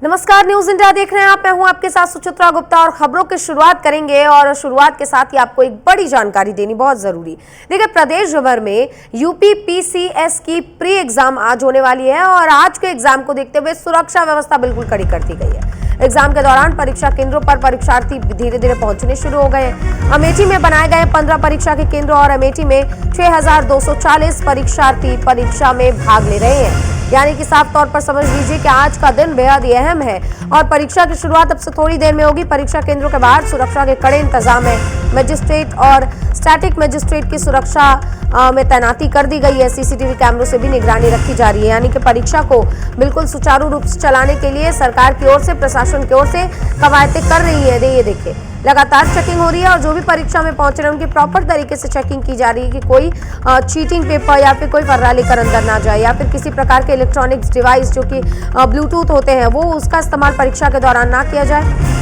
नमस्कार, news India देख रहे हैं आप। मैं हूं आपके साथ सुचित्रा गुप्ता और खबरों की शुरुआत करेंगे। और शुरुआत के साथ ही आपको एक बड़ी जानकारी देनी बहुत जरूरी। देखिए, प्रदेश भर में यूपी पीसीएस की प्री एग्जाम आज होने वाली है और आज के एग्जाम को देखते हुए सुरक्षा व्यवस्था बिल्कुल कड़ी कर दी गई है। एग्जाम के दौरान परीक्षा केंद्रों पर परीक्षार्थी धीरे धीरे पहुंचने शुरू हो गए। अमेठी में बनाए गए 15 परीक्षा के केंद्र और अमेठी में 6240 परीक्षार्थी परीक्षा में भाग ले रहे हैं। यानी कि साफ तौर पर समझ लीजिए कि आज का दिन बेहद ही अहम है और परीक्षा की शुरुआत अब से थोड़ी देर में होगी। परीक्षा केंद्रों के बाहर सुरक्षा के कड़े इंतजाम है। मजिस्ट्रेट और स्टैटिक मजिस्ट्रेट की सुरक्षा में तैनाती कर दी गई है। सीसीटीवी कैमरों से भी निगरानी रखी जा रही है। यानी कि परीक्षा को बिल्कुल सुचारू रूप से चलाने के लिए सरकार की ओर से, प्रशासन की ओर से कवायदें कर रही है। ये देखिए, लगातार चेकिंग हो रही है और जो भी परीक्षा में पहुंच रहे हैं उनकी प्रॉपर तरीके से चेकिंग की जा रही है कि कोई चीटिंग पेपर या फिर कोई फर्रा लेकर अंदर ना जाए या फिर किसी प्रकार के इलेक्ट्रॉनिक्स डिवाइस जो कि ब्लूटूथ होते हैं वो उसका इस्तेमाल परीक्षा के दौरान ना किया जाए।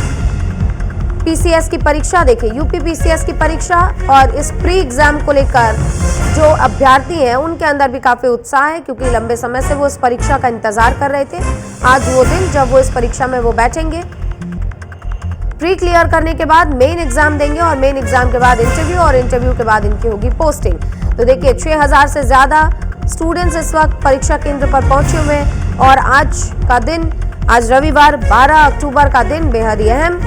पीसीएस की परीक्षा देखिए, यूपी पीसीएस की परीक्षा और इस प्री एग्जाम को लेकर जो अभ्यर्थी हैं उनके अंदर भी काफी उत्साह है क्योंकि लंबे समय से वो इस परीक्षा का इंतजार कर रहे थे। आज वो दिन जब वो इस परीक्षा में वो बैठेंगे। प्री क्लियर करने के बाद मेन एग्जाम देंगे और मेन एग्जाम के बाद इंटरव्यू और इंटरव्यू के बाद इनकी होगी पोस्टिंग। तो देखिए, 6000 से ज्यादा स्टूडेंट्स इस वक्त परीक्षा केंद्र पर पहुंचे हुए हैं और आज का दिन, आज रविवार 12 अक्टूबर का दिन बेहद ही अहम।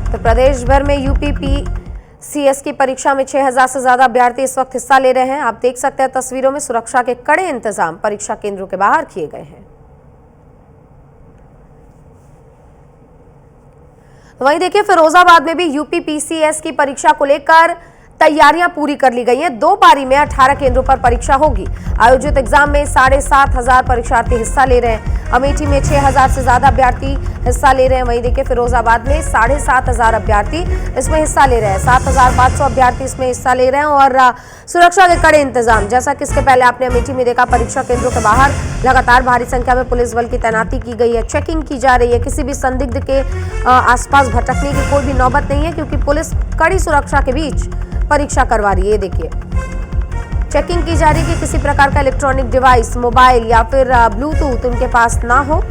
तो प्रदेश भर में यूपी पीसीएस की परीक्षा में 6000 से ज्यादा अभ्यर्थी इस वक्त हिस्सा ले रहे हैं। आप देख सकते हैं तस्वीरों में सुरक्षा के कड़े इंतजाम परीक्षा केंद्रों के बाहर किए गए हैं। वहीं देखिए, फिरोजाबाद में भी यूपी पीसीएस की परीक्षा को लेकर तैयारियां पूरी कर ली गई हैं। 2 पारी में 18 केंद्रों पर परीक्षा होगी। आयोजित एग्जाम में 7500 परीक्षार्थी हिस्सा ले रहे हैं। अमेठी में 6000 से ज्यादा अभ्यर्थी हिस्सा ले रहे हैं। वहीं देखिए, फिरोजाबाद में 7500 अभ्यर्थी इसमें हिस्सा ले रहे हैं। 7500 अभ्यर्थी इसमें हिस्सा ले रहे हैं और सुरक्षा के कड़े इंतजाम, जैसा कि इसके पहले आपने अमेठी में देखा, परीक्षा केंद्रों के बाहर लगातार भारी संख्या में पुलिस बल की तैनाती की गई है। चेकिंग की जा रही है। किसी भी संदिग्ध के आसपास भटकने की कोई भी नौबत नहीं है क्योंकि पुलिस कड़ी सुरक्षा के बीच परीक्षा करवा रही है। देखिए, चेकिंग की जा रही है कि किसी प्रकार का इलेक्ट्रॉनिक डिवाइस, मोबाइल या फिर ब्लूटूथ उनके पास ना हो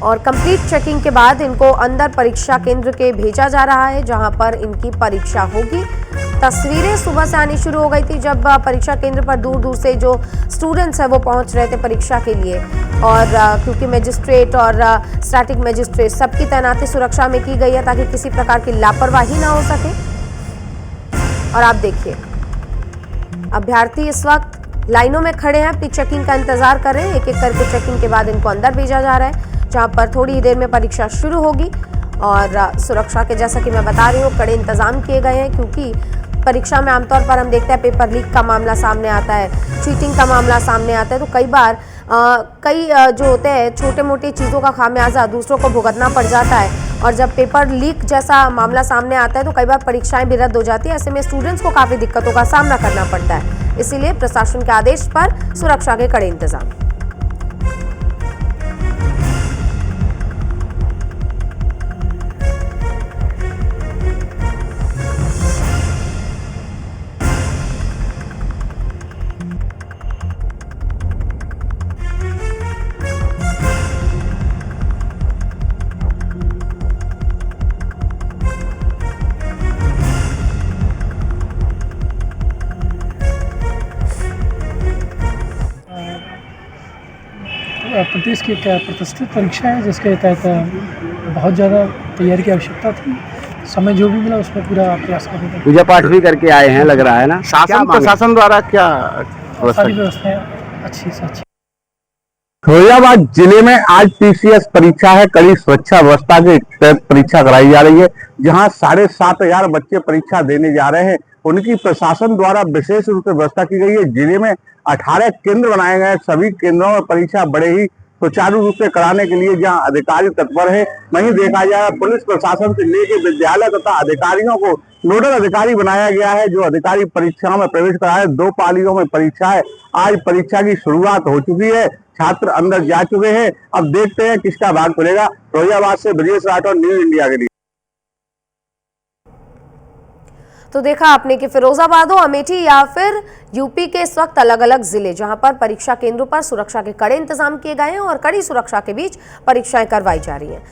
और कंप्लीट चेकिंग के बाद इनको अंदर परीक्षा केंद्र के भेजा जा रहा है जहां पर इनकी परीक्षा होगी। तस्वीरें सुबह से आनी शुरू हो गई थी जब परीक्षा केंद्र पर दूर दूर से जो स्टूडेंट्स हैं वो पहुंच रहे थे परीक्षा के लिए और क्योंकि मजिस्ट्रेट और स्टैटिक मजिस्ट्रेट सबकी तैनाती सुरक्षा में की गई है ताकि किसी प्रकार की लापरवाही ना हो सके। और आप देखिए, अभ्यर्थी इस वक्त लाइनों में खड़े हैं, अपनी चेकिंग का इंतजार कर रहे हैं। एक एक करके चेकिंग के बाद इनको अंदर भेजा जा रहा है जहां पर थोड़ी ही देर में परीक्षा शुरू होगी। और सुरक्षा के, जैसा कि मैं बता रही हूँ, कड़े इंतजाम किए गए हैं क्योंकि परीक्षा में आमतौर पर हम देखते हैं पेपर लीक का मामला सामने आता है, चीटिंग का मामला सामने आता है। तो कई बार जो होते हैं छोटे मोटे चीज़ों का खामियाजा दूसरों को भुगतना पड़ जाता है और जब पेपर लीक जैसा मामला सामने आता है तो कई बार परीक्षाएं भी रद्द हो जाती है। ऐसे में स्टूडेंट्स को काफ़ी दिक्कतों का सामना करना पड़ता है। इसीलिए प्रशासन के आदेश पर सुरक्षा के कड़े इंतजाम। प्रदेश की एक प्रतिष्ठित परीक्षा है जिसके तहत बहुत ज़्यादा तैयारी की आवश्यकता थी। समय जो भी मिला उसमें पूरा प्रयास कर रहे थे। पूजा पाठ भी करके आए हैं, लग रहा है ना। शासन प्रशासन द्वारा क्या सारी व्यवस्थाएं अच्छी से अच्छी। फिरोजाबाद जिले में आज पीसीएस परीक्षा है। कड़ी सुरक्षा व्यवस्था के तहत परीक्षा कराई जा रही है जहां 7500 बच्चे परीक्षा देने जा रहे हैं। उनकी प्रशासन द्वारा विशेष रूप से व्यवस्था की गई है। जिले में 18 केंद्र बनाए गए हैं। सभी केंद्रों में परीक्षा बड़े ही सुचारू रूप से कराने के लिए जहां अधिकारी तत्पर है, वहीं देखा जाए पुलिस प्रशासन से लेकर विद्यालय तथा अधिकारियों को नोडल अधिकारी बनाया गया है जो अधिकारी परीक्षाओं में प्रवेश कराए। 2 पालियों में परीक्षा है। आज परीक्षा की शुरुआत हो चुकी है, छात्र अंदर जा चुके हैं। अब देखते हैं किसका भाग खुलेगा। फिरोजाबाद से ब्रजेश राठौर, न्यूज इंडिया के लिए। तो देखा आपने कि फिरोजाबाद हो, अमेठी या फिर यूपी के इस वक्त अलग अलग जिले जहां पर परीक्षा केंद्रों पर सुरक्षा के कड़े इंतजाम किए गए हैं और कड़ी सुरक्षा के बीच परीक्षाएं करवाई जा रही हैं।